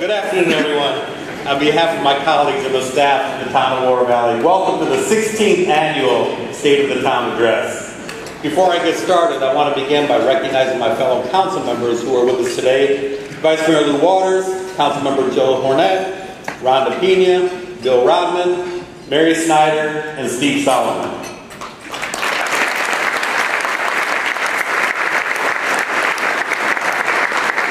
Good afternoon, everyone. On behalf of my colleagues and the staff of the town of Oro Valley, welcome to the 16th annual State of the Town Address. Before I get started, I want to begin by recognizing my fellow council members who are with us today. Vice Mayor Lou Waters, Council Member Joe Hornet, Rhonda Pena, Bill Rodman, Mary Snyder, and Steve Solomon.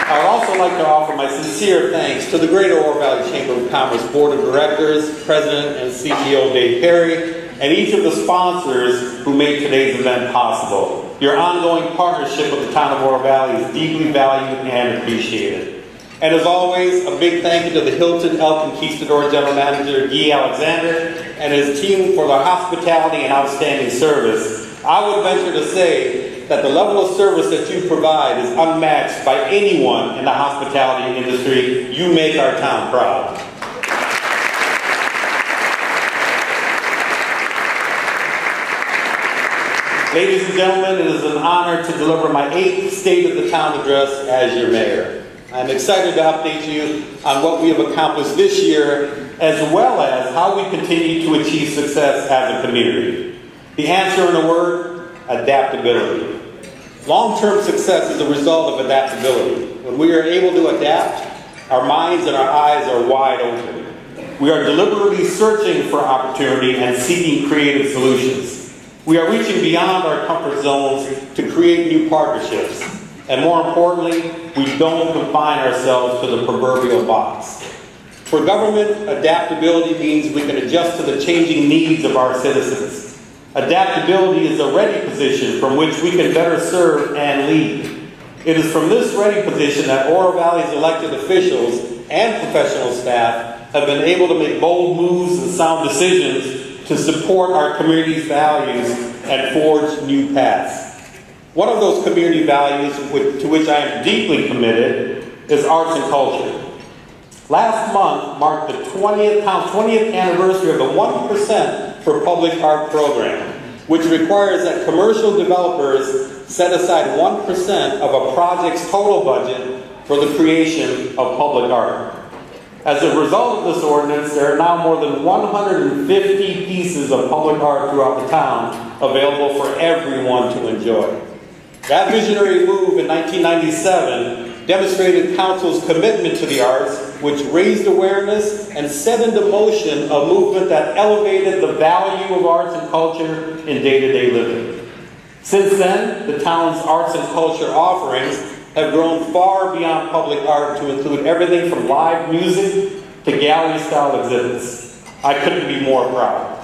I would also like to offer my sincere thanks to the Greater Oro Valley Chamber of Commerce Board of Directors, President and CEO Dave Perry, and each of the sponsors who made today's event possible. Your ongoing partnership with the town of Oro Valley is deeply valued and appreciated. And as always, a big thank you to the Hilton Conquistador General Manager Guy Alexander and his team for their hospitality and outstanding service. I would venture to say that the level of service that you provide is unmatched by anyone in the hospitality industry. You make our town proud. Ladies and gentlemen, it is an honor to deliver my 8th State of the Town Address as your mayor. I'm excited to update you on what we have accomplished this year, as well as how we continue to achieve success as a community. The answer in a word: adaptability. Long-term success is a result of adaptability. When we are able to adapt, our minds and our eyes are wide open. We are deliberately searching for opportunity and seeking creative solutions. We are reaching beyond our comfort zones to create new partnerships. And more importantly, we don't confine ourselves to the proverbial box. For government, adaptability means we can adjust to the changing needs of our citizens. Adaptability is a ready position from which we can better serve and lead. It is from this ready position that Oro Valley's elected officials and professional staff have been able to make bold moves and sound decisions to support our community's values and forge new paths. One of those community values to which I am deeply committed is arts and culture. Last month marked the 20th anniversary of the 1% for Public Art program, which requires that commercial developers set aside 1% of a project's total budget for the creation of public art. As a result of this ordinance, there are now more than 150 pieces of public art throughout the town available for everyone to enjoy. That visionary move in 1997 demonstrated Council's commitment to the arts, which raised awareness and set into motion a movement that elevated the value of arts and culture in day-to-day living. Since then, the town's arts and culture offerings have grown far beyond public art to include everything from live music to gallery-style exhibits. I couldn't be more proud.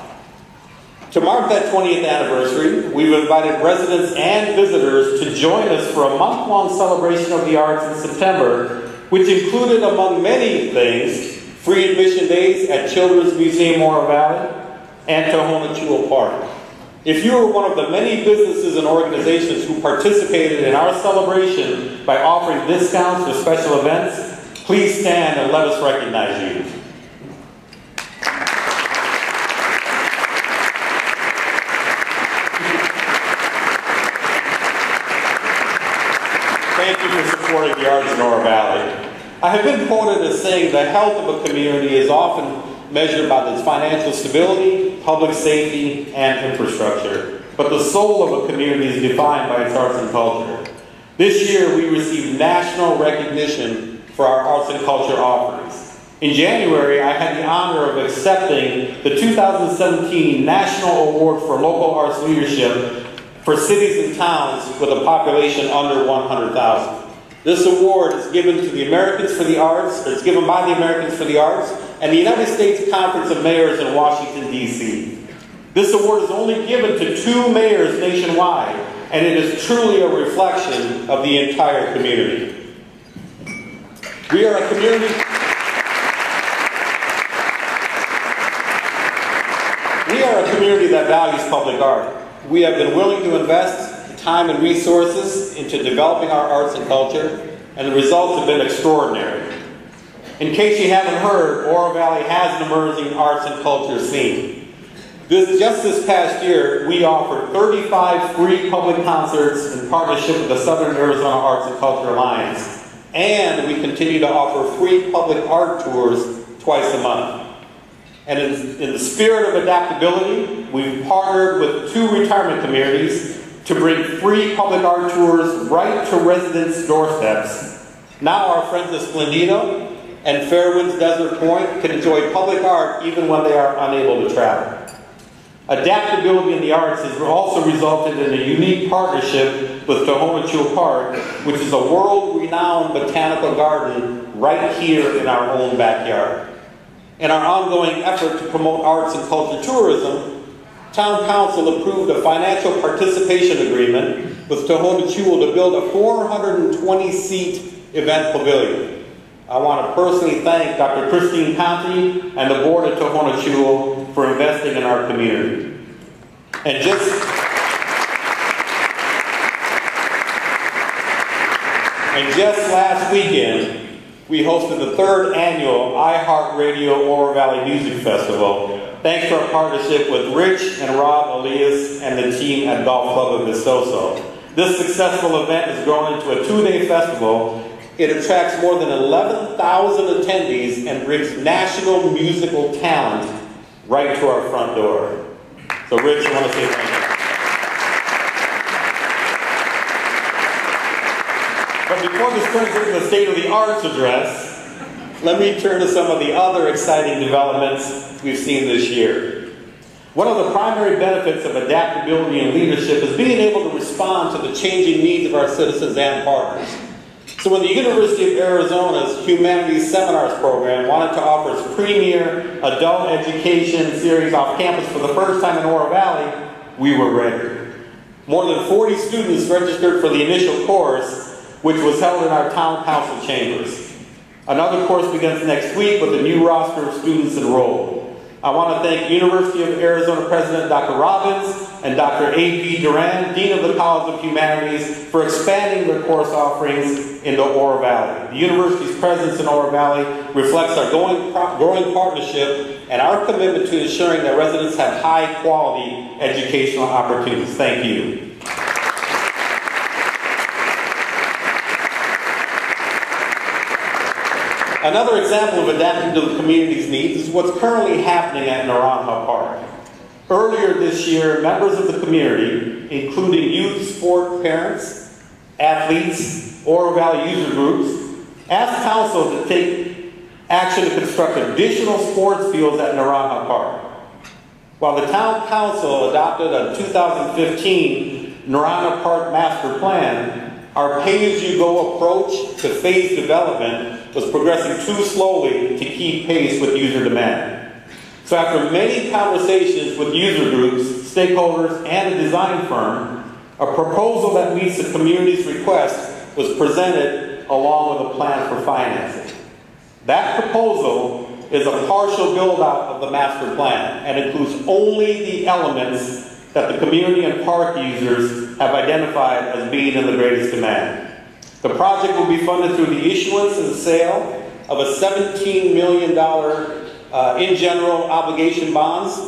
To mark that 20th anniversary, we've invited residents and visitors to join us for a month-long celebration of the arts in September, which included, among many things, free admission days at Children's Museum Oro Valley and Tohono Chua Park. If you are one of the many businesses and organizations who participated in our celebration by offering discounts for special events, please stand and let us recognize you. Thank you for supporting the arts in Oro Valley. I have been quoted as saying the health of a community is often measured by its financial stability, public safety, and infrastructure. But the soul of a community is defined by its arts and culture. This year, we received national recognition for our arts and culture offerings. In January, I had the honor of accepting the 2017 National Award for Local Arts Leadership for cities and towns with a population under 100,000. This award is given to the Americans for the Arts, or it's given by the Americans for the Arts and the United States Conference of Mayors in Washington, D.C. This award is only given to 2 mayors nationwide, and it is truly a reflection of the entire community. We are a community that values public art. We have been willing to invest time and resources into developing our arts and culture, and the results have been extraordinary. In case you haven't heard, Oro Valley has an emerging arts and culture scene. Just this past year, we offered 35 free public concerts in partnership with the Southern Arizona Arts and Culture Alliance. And we continue to offer free public art tours twice a month. And in the spirit of adaptability, we've partnered with 2 retirement communities to bring free public art tours right to residents' doorsteps. Now our friends at Splendido and Fairwinds Desert Point can enjoy public art even when they are unable to travel. Adaptability in the arts has also resulted in a unique partnership with Tohono Chul Park, which is a world-renowned botanical garden right here in our own backyard. In our ongoing effort to promote arts and culture tourism, Town Council approved a financial participation agreement with Tohono Chul to build a 420-seat event pavilion. I want to personally thank Dr. Christine Conti and the board of Tohono Chul for investing in our community. And just last weekend, we hosted the 3rd annual iHeartRadio Oro Valley Music Festival, thanks to our partnership with Rich and Rob Elias and the team at Golf Club of Vistoso. This successful event has grown into a 2-day festival. It attracts more than 11,000 attendees and brings national musical talent right to our front door. So Rich, I want to say thank you. But before this turns into the State of the Arts address, let me turn to some of the other exciting developments we've seen this year. One of the primary benefits of adaptability and leadership is being able to respond to the changing needs of our citizens and partners. So when the University of Arizona's Humanities Seminars program wanted to offer its premier adult education series off campus for the first time in Oro Valley, we were ready. More than 40 students registered for the initial course, which was held in our town council chambers. Another course begins next week with a new roster of students enrolled. I want to thank University of Arizona President Dr. Robbins and Dr. A.P. Duran, Dean of the College of Humanities, for expanding their course offerings into Oro Valley. The university's presence in Oro Valley reflects our growing partnership and our commitment to ensuring that residents have high-quality educational opportunities. Thank you. Another example of adapting to the community's needs is what's currently happening at Naranja Park. Earlier this year, members of the community, including youth sport parents, athletes, Oro Valley user groups, asked council to take action to construct additional sports fields at Naranja Park. While the town council adopted a 2015 Naranja Park master plan, our pay-as-you-go approach to phased development was progressing too slowly to keep pace with user demand. So after many conversations with user groups, stakeholders, and a design firm, a proposal that meets the community's request was presented along with a plan for financing. That proposal is a partial build-out of the master plan and includes only the elements that the community and park users have identified as being in the greatest demand. The project will be funded through the issuance and sale of a $17 million in general obligation bonds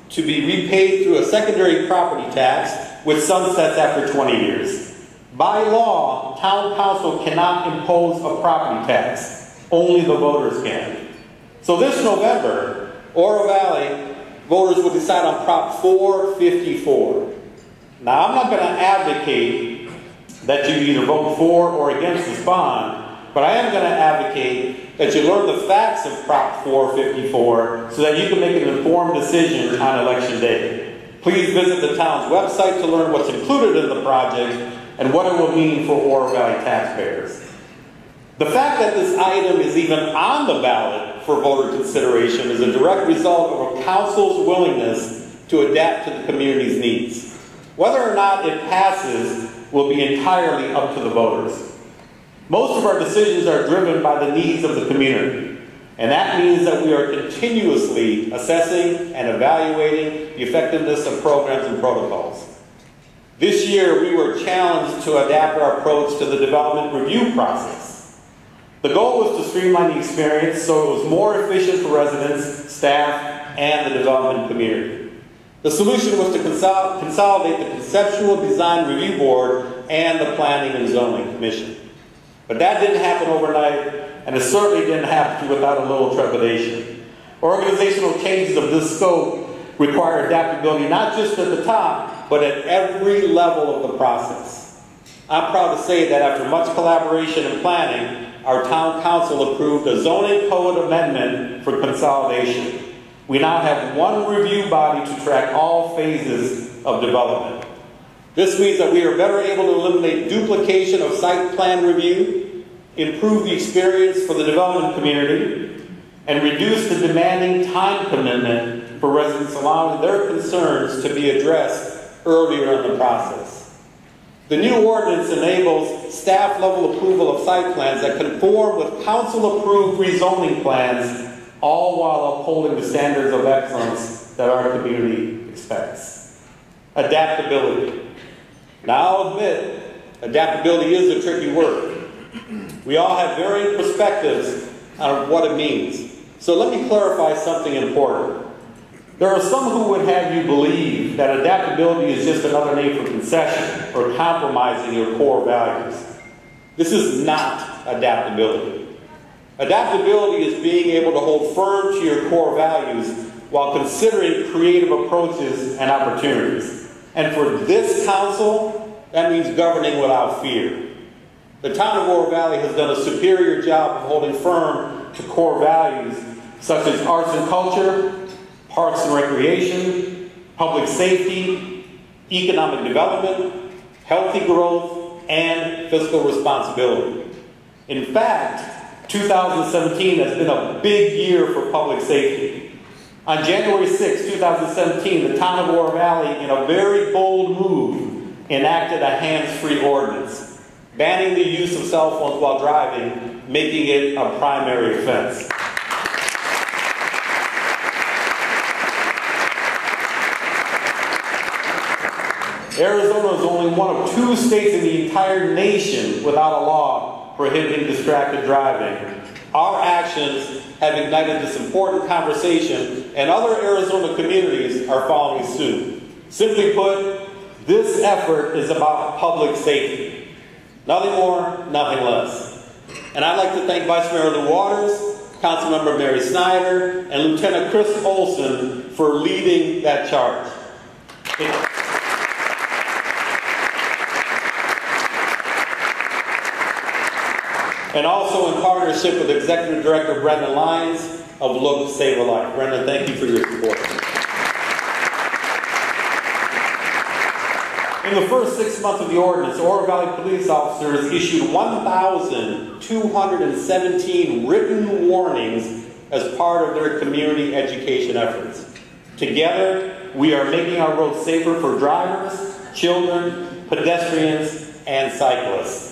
to be repaid through a secondary property tax which sunsets after 20 years. By law, town council cannot impose a property tax. Only the voters can. So this November, Oro Valley voters will decide on Prop 454. Now, I'm not going to advocate that you either vote for or against this bond, but I am going to advocate that you learn the facts of Prop 454 so that you can make an informed decision on Election Day. Please visit the town's website to learn what's included in the project and what it will mean for Oro Valley taxpayers. The fact that this item is even on the ballot for voter consideration is a direct result of a council's willingness to adapt to the community's needs. Whether or not it passes will be entirely up to the voters. Most of our decisions are driven by the needs of the community, and that means that we are continuously assessing and evaluating the effectiveness of programs and protocols. This year, we were challenged to adapt our approach to the development review process. The goal was to streamline the experience so it was more efficient for residents, staff, and the development community. The solution was to consolidate the Conceptual Design Review Board and the Planning and Zoning Commission. But that didn't happen overnight, and it certainly didn't happen without a little trepidation. Organizational changes of this scope require adaptability not just at the top, but at every level of the process. I'm proud to say that after much collaboration and planning, our town council approved a zoning code amendment for consolidation. We now have one review body to track all phases of development. This means that we are better able to eliminate duplication of site plan review, improve the experience for the development community, and reduce the demanding time commitment for residents, allowing their concerns to be addressed earlier in the process. The new ordinance enables staff-level approval of site plans that conform with council-approved rezoning plans, all while upholding the standards of excellence that our community expects. Adaptability. Now, I'll admit, adaptability is a tricky word. We all have varying perspectives on what it means. So let me clarify something important. There are some who would have you believe that adaptability is just another name for concession or compromising your core values. This is not adaptability. Adaptability is being able to hold firm to your core values while considering creative approaches and opportunities. And for this council, that means governing without fear. The town of Oro Valley has done a superior job of holding firm to core values such as arts and culture, parks and recreation, public safety, economic development, healthy growth, and fiscal responsibility. In fact, 2017 has been a big year for public safety. On January 6, 2017, the town of Oro Valley, in a very bold move, enacted a hands-free ordinance, banning the use of cell phones while driving, making it a primary offense. Arizona is only one of 2 states in the entire nation without a law prohibiting distracted driving. Our actions have ignited this important conversation, and other Arizona communities are following suit. Simply put, this effort is about public safety. Nothing more, nothing less. And I'd like to thank Vice Mayor Lou Waters, Councilmember Mary Snyder, and Lieutenant Chris Olson for leading that charge. And also in partnership with Executive Director Brendan Lyons of Look Save a Life. Brendan, thank you for your support. In the first 6 months of the ordinance, Oro Valley police officers issued 1,217 written warnings as part of their community education efforts. Together, we are making our roads safer for drivers, children, pedestrians, and cyclists.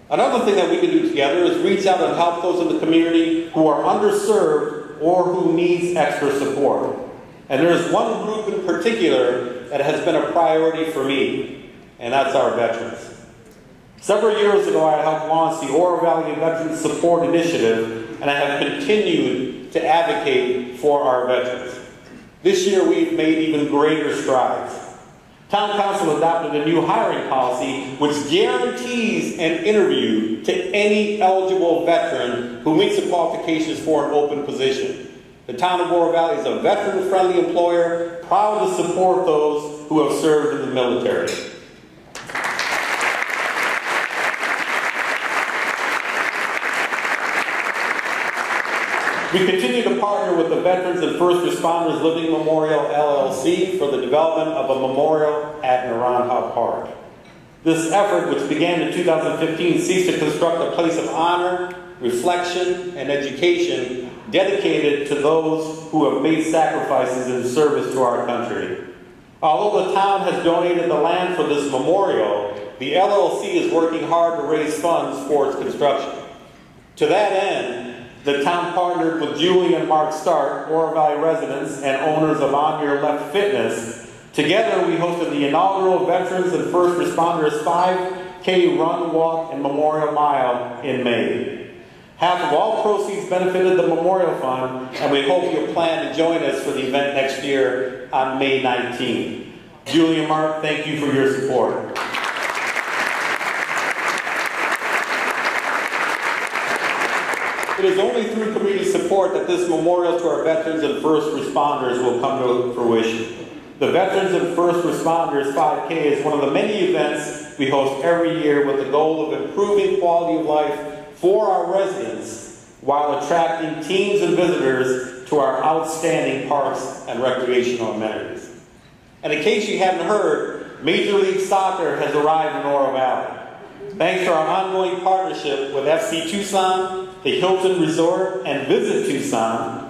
Another thing that we can do together is reach out and help those in the community who are underserved or who needs extra support. And there's one group in particular that has been a priority for me, and that's our veterans. Several years ago, I helped launch the Oro Valley Veterans Support Initiative, and I have continued to advocate for our veterans. This year, we've made even greater strides. Town Council adopted a new hiring policy which guarantees an interview to any eligible veteran who meets the qualifications for an open position. The town of Oro Valley is a veteran-friendly employer, proud to support those who have served in the military. We continue to partner with the Veterans and First Responders Living Memorial LLC for the development of a memorial at Naranja Park. This effort, which began in 2015, seeks to construct a place of honor, reflection, and education dedicated to those who have made sacrifices in service to our country. Although the town has donated the land for this memorial, the LLC is working hard to raise funds for its construction. To that end, the town partnered with Julie and Mark Stark, Oro Valley residents and owners of On Your Left Fitness. Together, we hosted the inaugural Veterans and First Responders 5K Run, Walk, and Memorial Mile in May. Half of all proceeds benefited the Memorial Fund, and we hope you'll plan to join us for the event next year on May 19th. Julie and Mark, thank you for your support. It is only through community support that this memorial to our veterans and first responders will come to fruition. The Veterans and First Responders 5K is one of the many events we host every year with the goal of improving quality of life for our residents while attracting teams and visitors to our outstanding parks and recreational amenities. And in case you haven't heard, Major League Soccer has arrived in Oro Valley. Thanks to our ongoing partnership with FC Tucson, the Hilton Resort, and Visit Tucson,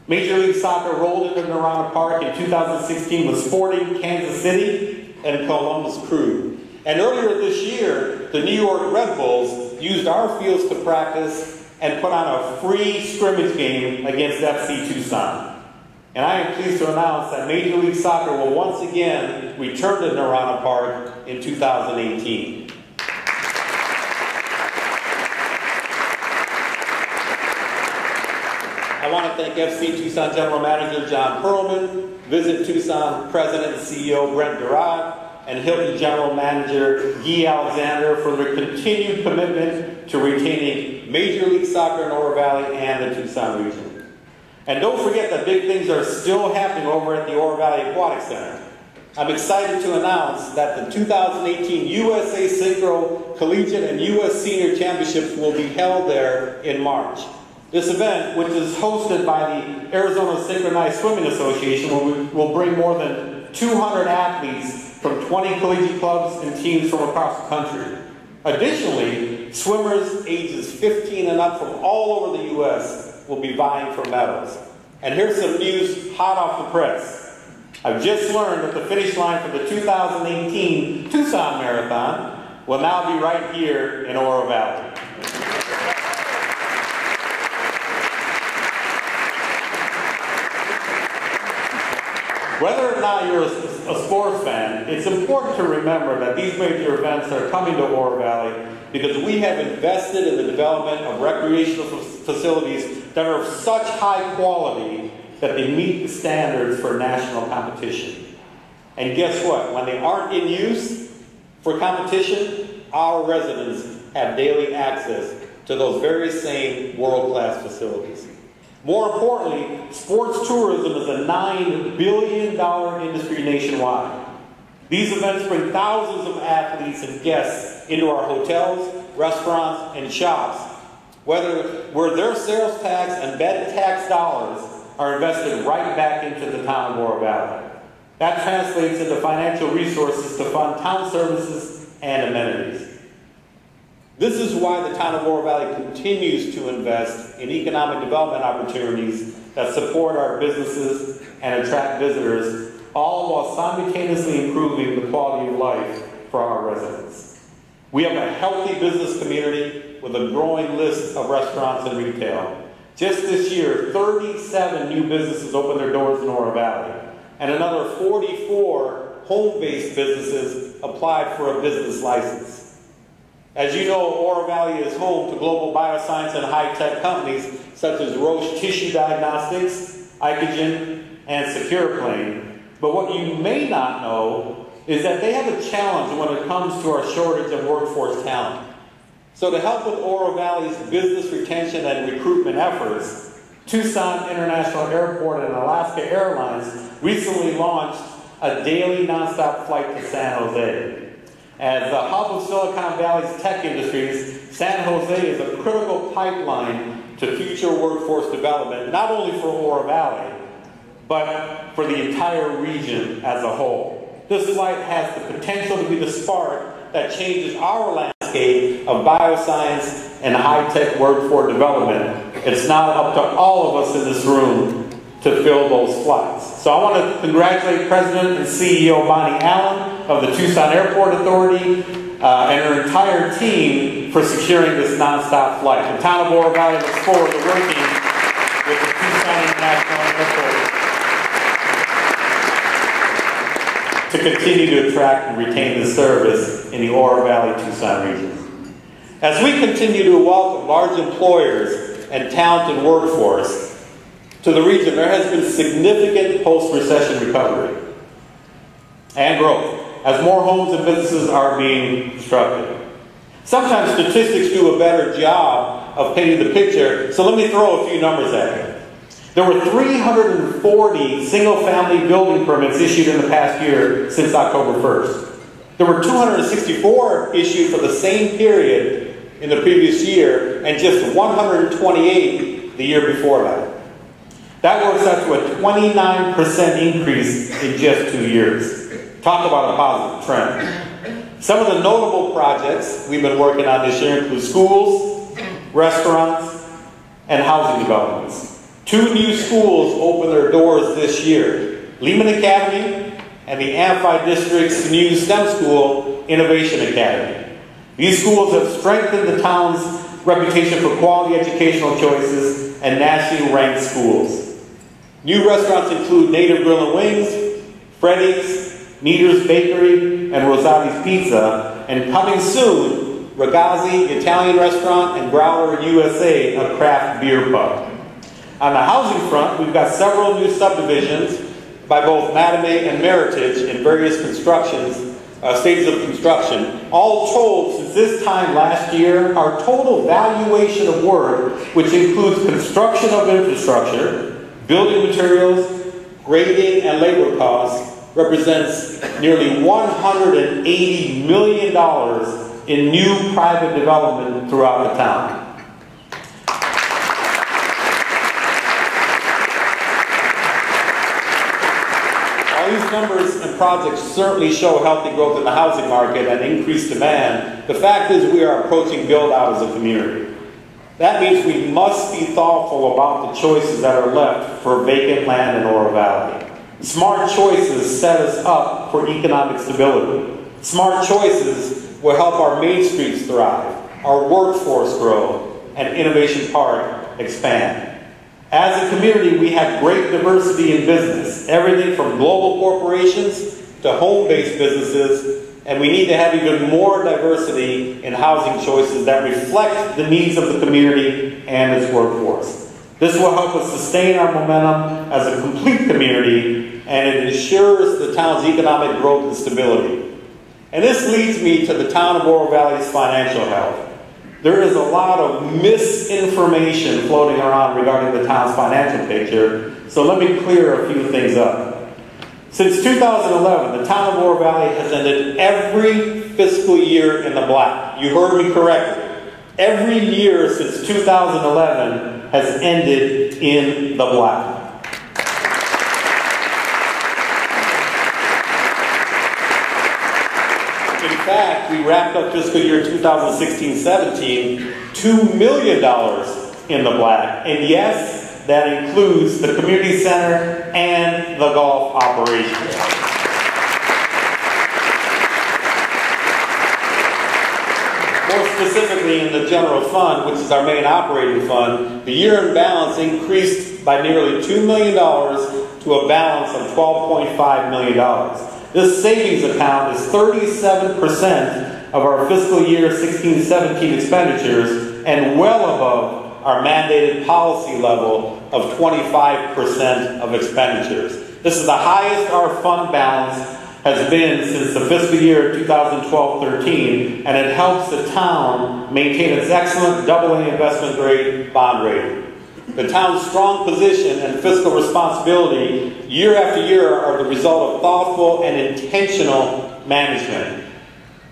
Major League Soccer rolled into Narana Park in 2016 with Sporting Kansas City and Columbus Crew. And earlier this year, the New York Red Bulls used our fields to practice and put on a free scrimmage game against FC Tucson. And I am pleased to announce that Major League Soccer will once again return to Narana Park in 2018. I want to thank FC Tucson General Manager John Perlman, Visit Tucson President and CEO Brent Durad, and Hilton General Manager Guy Alexander for their continued commitment to retaining Major League Soccer in Oro Valley and the Tucson region. And don't forget that big things are still happening over at the Oro Valley Aquatic Center. I'm excited to announce that the 2018 USA Synchro Collegiate and US Senior Championships will be held there in March. This event, which is hosted by the Arizona Synchronized Swimming Association, will bring more than 200 athletes from 20 collegiate clubs and teams from across the country. Additionally, swimmers ages 15 and up from all over the U.S. will be vying for medals. And here's some news hot off the press. I've just learned that the finish line for the 2018 Tucson Marathon will now be right here in Oro Valley. Whether or not you're a sports fan, it's important to remember that these major events are coming to Oro Valley because we have invested in the development of recreational facilities that are of such high quality that they meet the standards for national competition. And guess what? When they aren't in use for competition, our residents have daily access to those very same world-class facilities. More importantly, sports tourism is a $9 billion industry nationwide. These events bring thousands of athletes and guests into our hotels, restaurants, and shops, where their sales tax and bed tax dollars are invested right back into the town of Oro Valley. That translates into financial resources to fund town services and amenities. This is why the town of Oro Valley continues to invest in economic development opportunities that support our businesses and attract visitors, all while simultaneously improving the quality of life for our residents. We have a healthy business community with a growing list of restaurants and retail. Just this year, 37 new businesses opened their doors in Oro Valley, and another 44 home-based businesses applied for a business license. As you know, Oro Valley is home to global bioscience and high-tech companies such as Roche Tissue Diagnostics, Icogen, and SecurePlane. But what you may not know is that they have a challenge when it comes to our shortage of workforce talent. So to help with Oro Valley's business retention and recruitment efforts, Tucson International Airport and Alaska Airlines recently launched a daily nonstop flight to San Jose. As the hub of Silicon Valley's tech industries, San Jose is a critical pipeline to future workforce development, not only for Oro Valley, but for the entire region as a whole. This flight has the potential to be the spark that changes our landscape of bioscience and high-tech workforce development. It's now up to all of us in this room to fill those flights. So I want to congratulate President and CEO Bonnie Allen of the Tucson Airport Authority and her entire team for securing this nonstop flight. The town of Oro Valley looks forward to working with the Tucson International Airport to continue to attract and retain the service in the Oro Valley Tucson region. As we continue to welcome large employers and talented workforce to the region, there has been significant post-recession recovery and growth as more homes and businesses are being constructed. Sometimes statistics do a better job of painting the picture, so let me throw a few numbers at you. There were 340 single-family building permits issued in the past year since October 1st. There were 264 issued for the same period in the previous year, and just 128 the year before that. That works out to a 29% increase in just 2 years. Talk about a positive trend. Some of the notable projects we've been working on this year include schools, restaurants, and housing developments. 2 new schools opened their doors this year: Lehman Academy and the Amphi District's new STEM school, Innovation Academy. These schools have strengthened the town's reputation for quality educational choices and nationally ranked schools. New restaurants include Native Grill and Wings, Freddy's, Meter's Bakery, and Rosati's Pizza, and coming soon, Ragazzi Italian Restaurant and Growler USA, a craft beer pub. On the housing front, we've got several new subdivisions by both Mattamy and Meritage in various stages of construction. All told, since this time last year, our total valuation of work, which includes construction of infrastructure, building materials, grading, and labor costs, represents nearly $180 million in new private development throughout the town. These numbers and projects certainly show healthy growth in the housing market and increased demand. The fact is we are approaching build-out as a community. That means we must be thoughtful about the choices that are left for vacant land in Oro Valley. Smart choices set us up for economic stability. Smart choices will help our main streets thrive, our workforce grow, and Innovation Park expand. As a community, we have great diversity in business, everything from global corporations to home-based businesses, and we need to have even more diversity in housing choices that reflect the needs of the community and its workforce. This will help us sustain our momentum as a complete community, and it ensures the town's economic growth and stability. And this leads me to the town of Oro Valley's financial health. There is a lot of misinformation floating around regarding the town's financial picture, so let me clear a few things up. Since 2011, the town of Oro Valley has ended every fiscal year in the black. You heard me correctly. Every year since 2011 has ended in the black. In fact, we wrapped up fiscal year 2016-17, $2 million in the black. And yes, that includes the community center and the golf operation. More specifically, in the general fund, which is our main operating fund, the year-end balance increased by nearly $2 million to a balance of $12.5 million. This savings account is 37% of our fiscal year 16-17 expenditures and well above our mandated policy level of 25% of expenditures. This is the highest our fund balance has been since the fiscal year 2012-13, and it helps the town maintain its excellent AA investment grade bond rating. The town's strong position and fiscal responsibility year after year are the result of thoughtful and intentional management.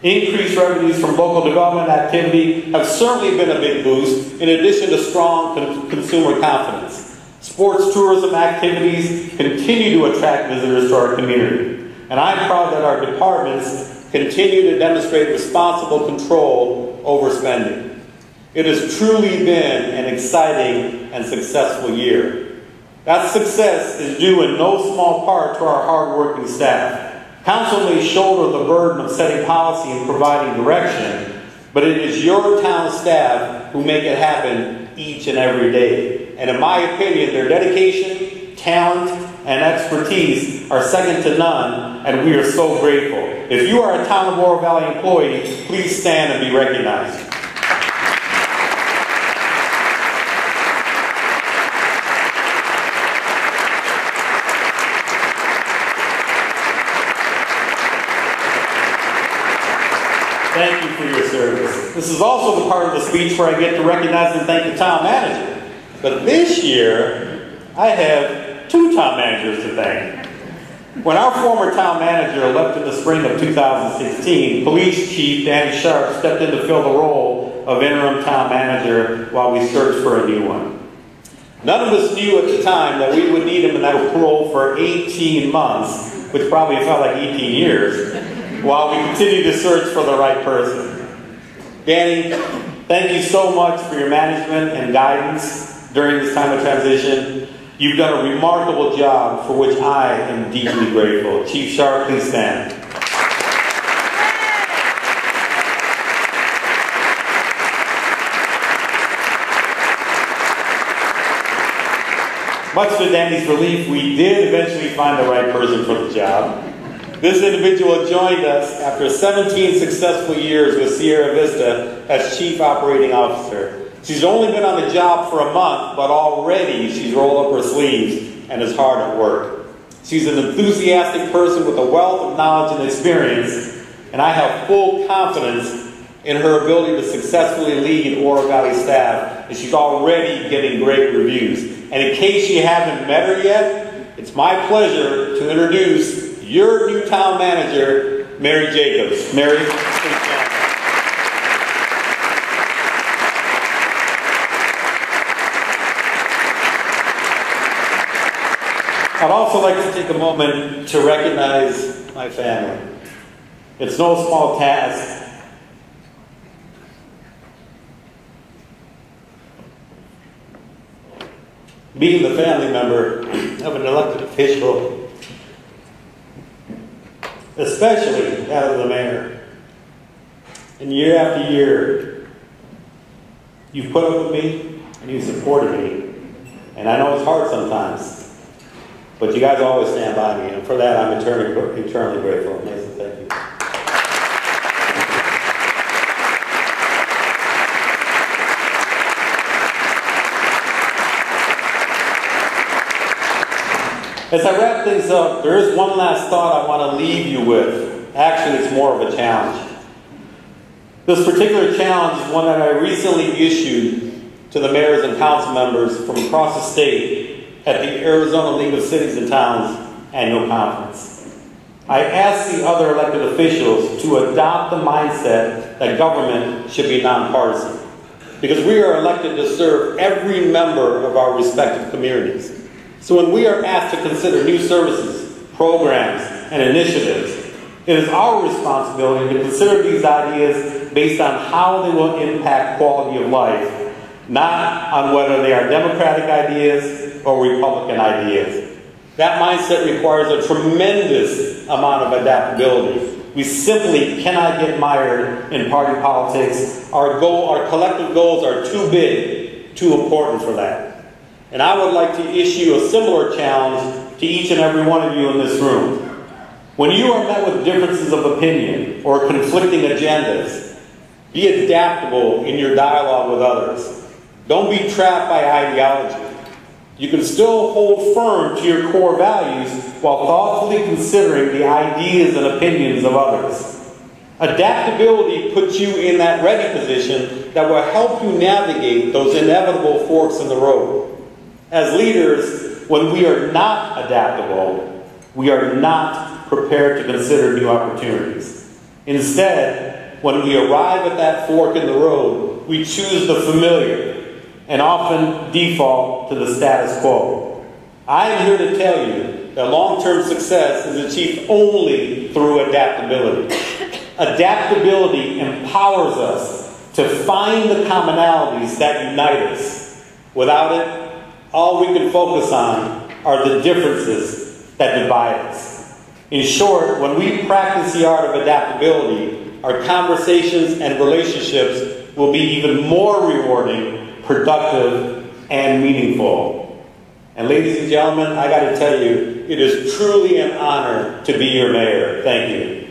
Increased revenues from local development activity have certainly been a big boost, in addition to strong consumer confidence. Sports tourism activities continue to attract visitors to our community, and I'm proud that our departments continue to demonstrate responsible control over spending. It has truly been an exciting and successful year. That success is due in no small part to our hardworking staff. Council may shoulder the burden of setting policy and providing direction, but it is your town staff who make it happen each and every day. And in my opinion, their dedication, talent, and expertise are second to none, and we are so grateful. If you are a Town of Oro Valley employee, please stand and be recognized. Thank you for your service. This is also the part of the speech where I get to recognize and thank the town manager. But this year, I have two town managers to thank. When our former town manager left in the spring of 2016, Police Chief Danny Sharp stepped in to fill the role of interim town manager while we searched for a new one. None of us knew at the time that we would need him in that role for 18 months, which probably felt like 18 years, while we continued to search for the right person. Danny, thank you so much for your management and guidance during this time of transition. You've done a remarkable job for which I am deeply grateful. Chief Sharp, please stand. Much to Danny's relief, we did eventually find the right person for the job. This individual joined us after 17 successful years with Sierra Vista as Chief Operating Officer. She's only been on the job for a month, but already she's rolled up her sleeves and is hard at work. She's an enthusiastic person with a wealth of knowledge and experience, and I have full confidence in her ability to successfully lead Oro Valley staff, and she's already getting great reviews. And in case you haven't met her yet, it's my pleasure to introduce your new town manager, Mary Jacobs. Mary, please stand. I'd also like to take a moment to recognize my family. It's no small task being the family member of an elected official, especially that of the mayor. And year after year, you've put up with me and you've supported me. And I know it's hard sometimes, but you guys always stand by me. And for that, I'm eternally grateful. Mason, thank you. As I wrap things up, there is one last thought I want to leave you with. Actually, it's more of a challenge. This particular challenge is one that I recently issued to the mayors and council members from across the state at the Arizona League of Cities and Towns annual conference. I asked the other elected officials to adopt the mindset that government should be nonpartisan, because we are elected to serve every member of our respective communities. So when we are asked to consider new services, programs, and initiatives, it is our responsibility to consider these ideas based on how they will impact quality of life, not on whether they are Democratic ideas or Republican ideas. That mindset requires a tremendous amount of adaptability. We simply cannot get mired in party politics. Our collective goals are too big, too important for that. And I would like to issue a similar challenge to each and every one of you in this room. When you are met with differences of opinion or conflicting agendas, be adaptable in your dialogue with others. Don't be trapped by ideology. You can still hold firm to your core values while thoughtfully considering the ideas and opinions of others. Adaptability puts you in that ready position that will help you navigate those inevitable forks in the road. As leaders, when we are not adaptable, we are not prepared to consider new opportunities. Instead, when we arrive at that fork in the road, we choose the familiar and often default to the status quo. I am here to tell you that long-term success is achieved only through adaptability. Adaptability empowers us to find the commonalities that unite us. Without it, all we can focus on are the differences that divide us. In short, when we practice the art of adaptability, our conversations and relationships will be even more rewarding, productive, and meaningful. And ladies and gentlemen, I got to tell you, it is truly an honor to be your mayor. Thank you.